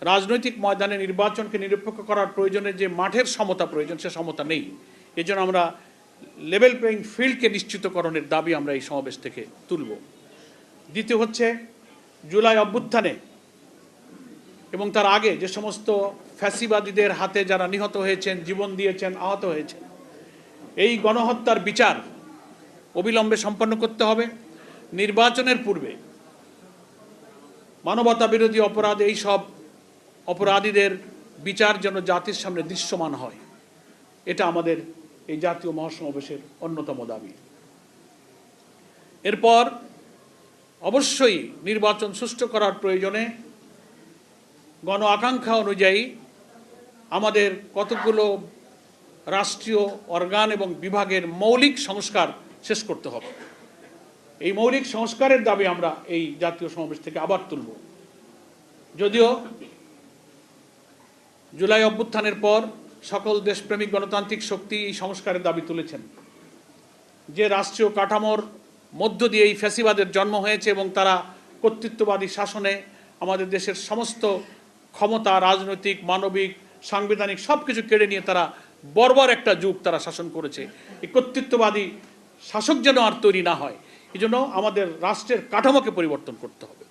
রাজনৈতিক ময়দানে নির্বাচনকে নিরপেক্ষ করার প্রয়োজনে যে মাঠের সমতা প্রয়োজন, সে সমতা নেই। এজন্য আমরা লেভেল প্লেয়িং ফিল্ডকে নিশ্চিতকরণের দাবি আমরা এই সমাবেশ থেকে তুলব। দ্বিতীয় হচ্ছে, জুলাই অভ্যুত্থানে এবং তার আগে যে সমস্ত ফ্যাসিবাদীদের হাতে যারা নিহত হয়েছেন, জীবন দিয়েছেন, আহত হয়েছেন, এই গণহত্যার বিচার অবিলম্বে সম্পন্ন করতে হবে। নির্বাচনের পূর্বে মানবতা বিরোধী অপরাধ, এই সব অপরাধীদের বিচার যেন জাতির সামনে দৃশ্যমান হয়, এটা আমাদের এই জাতীয় মহাসমাবেশের অন্যতম দাবি। এরপর অবশ্যই নির্বাচন সুষ্ঠু করার প্রয়োজনে গণ আকাঙ্ক্ষা অনুযায়ী আমাদের কতগুলো রাষ্ট্রীয় অর্গান এবং বিভাগের মৌলিক সংস্কার শেষ করতে হবে। এই মৌলিক সংস্কারের দাবি আমরা এই জাতীয় সমাবেশ থেকে আবার তুলব। যদিও জুলাই অভ্যুত্থানের পর সকল দেশপ্রেমিক গণতান্ত্রিক শক্তি এই সংস্কারের দাবি তুলেছেন। যে রাষ্ট্রীয় কাঠামোর মধ্য দিয়ে এই ফ্যাসিবাদের জন্ম হয়েছে এবং তারা কর্তৃত্ববাদী শাসনে আমাদের দেশের সমস্ত ক্ষমতা, রাজনৈতিক, মানবিক, সাংবিধানিক সব কিছু কেড়ে নিয়ে তারা বর্বর একটা যুগ তারা শাসন করেছে। এই কর্তৃত্ববাদী শাসক যেন আর তৈরি না হয়, এই জন্য আমাদের রাষ্ট্রের কাঠামোকে পরিবর্তন করতে হবে।